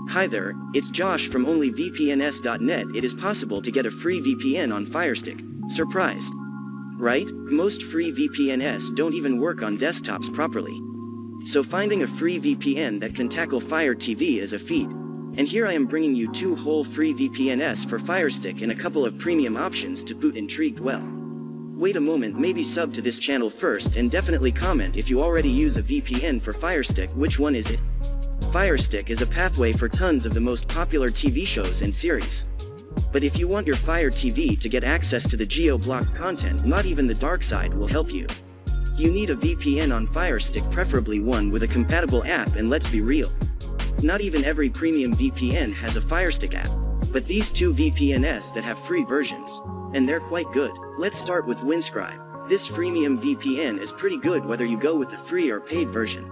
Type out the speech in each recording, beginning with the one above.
Hi there, it's Josh from onlyvpns.net. It is possible to get a free VPN on Firestick. Surprised? Right? Most free VPNs don't even work on desktops properly. So finding a free VPN that can tackle Fire TV is a feat. And here I am bringing you 2 whole free VPNs for Firestick and a couple of premium options to boot. Intrigued? Well, wait a moment, maybe sub to this channel first and definitely comment if you already use a VPN for Firestick. Which one is it? Firestick is a pathway for tons of the most popular TV shows and series. But if you want your Fire TV to get access to the geo-blocked content, not even the dark side will help you. You need a VPN on Firestick, preferably one with a compatible app, and let's be real, not even every premium VPN has a Firestick app. But these 2 VPNs that have free versions, and they're quite good. Let's start with Windscribe. This freemium VPN is pretty good whether you go with the free or paid version.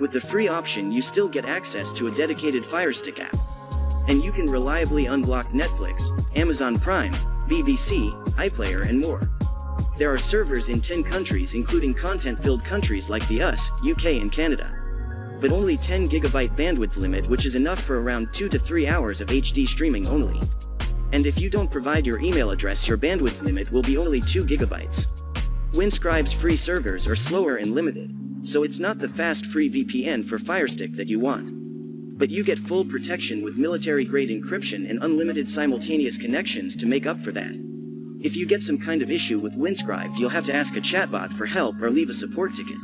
With the free option, you still get access to a dedicated Firestick app. And you can reliably unblock Netflix, Amazon Prime, BBC, iPlayer, and more. There are servers in 10 countries, including content-filled countries like the US, UK, and Canada. But only 10 GB bandwidth limit, which is enough for around 2 to 3 hours of HD streaming only. And if you don't provide your email address, your bandwidth limit will be only 2 GB. Windscribe's free servers are slower and limited, so it's not the fast free VPN for Firestick that you want. But you get full protection with military-grade encryption and unlimited simultaneous connections to make up for that. If you get some kind of issue with Windscribe, you'll have to ask a chatbot for help or leave a support ticket.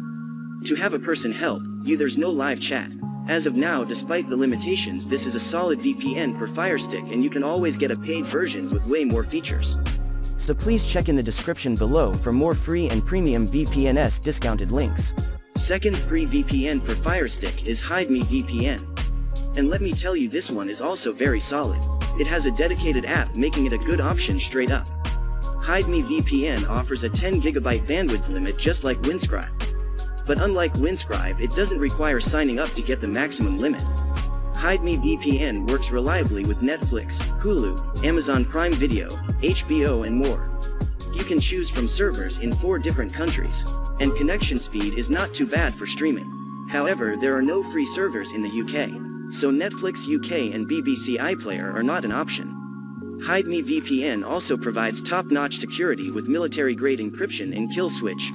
To have a person help you, there's no live chat. As of now, despite the limitations, this is a solid VPN for Firestick, and you can always get a paid version with way more features. So please check in the description below for more free and premium VPNs discounted links. Second free VPN for Firestick is HideMe VPN. And let me tell you, this one is also very solid. It has a dedicated app, making it a good option straight up. HideMe VPN offers a 10 GB bandwidth limit just like Windscribe. But unlike Windscribe, it doesn't require signing up to get the maximum limit. HideMe VPN works reliably with Netflix, Hulu, Amazon Prime Video, HBO, and more. You can choose from servers in 4 different countries, and connection speed is not too bad for streaming. However, there are no free servers in the UK, so Netflix UK and BBC iPlayer are not an option. HideMe VPN also provides top-notch security with military-grade encryption and kill switch.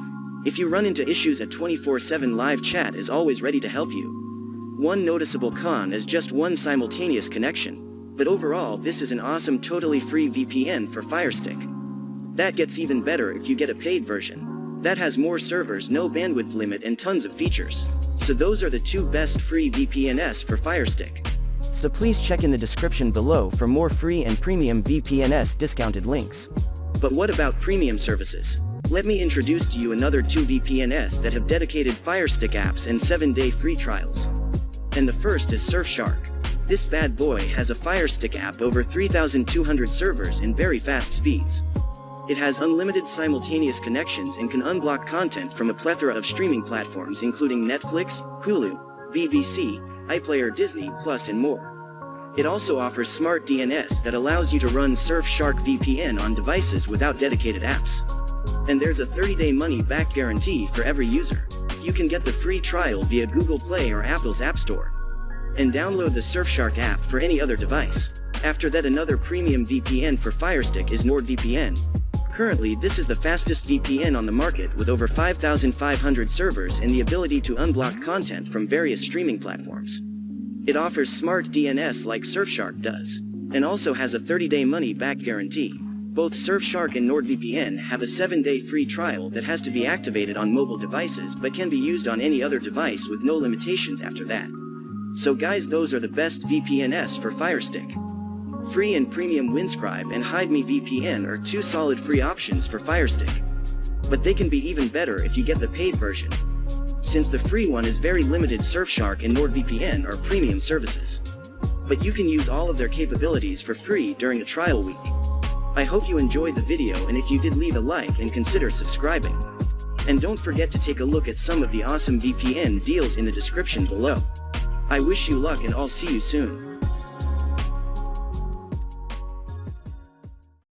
If you run into issues, a 24/7 live chat is always ready to help you. One noticeable con is just one simultaneous connection, but overall this is an awesome totally free VPN for Firestick. That gets even better if you get a paid version. That has more servers, no bandwidth limit, and tons of features. So those are the 2 best free VPNs for Firestick. So please check in the description below for more free and premium VPNs discounted links. But what about premium services? Let me introduce to you another 2 VPNs that have dedicated Firestick apps and 7-day free trials. And the first is Surfshark. This bad boy has a Firestick app, over 3,200 servers, and very fast speeds. It has unlimited simultaneous connections and can unblock content from a plethora of streaming platforms including Netflix, Hulu, BBC, iPlayer, Disney+, and more. It also offers smart DNS that allows you to run Surfshark VPN on devices without dedicated apps. And there's a 30-day money-back guarantee for every user. You can get the free trial via Google Play or Apple's App Store, and download the Surfshark app for any other device. After that, another premium VPN for Firestick is NordVPN. Currently, this is the fastest VPN on the market, with over 5,500 servers and the ability to unblock content from various streaming platforms. It offers smart DNS like Surfshark does, and also has a 30-day money-back guarantee. Both Surfshark and NordVPN have a 7-day free trial that has to be activated on mobile devices but can be used on any other device with no limitations after that. So guys, those are the best VPNs for Firestick. Free and premium Windscribe and HideMe VPN are 2 solid free options for Firestick. But they can be even better if you get the paid version, since the free one is very limited. Surfshark and NordVPN are premium services, but you can use all of their capabilities for free during a trial week. I hope you enjoyed the video, and if you did, leave a like and consider subscribing. And don't forget to take a look at some of the awesome VPN deals in the description below. I wish you luck, and I'll see you soon.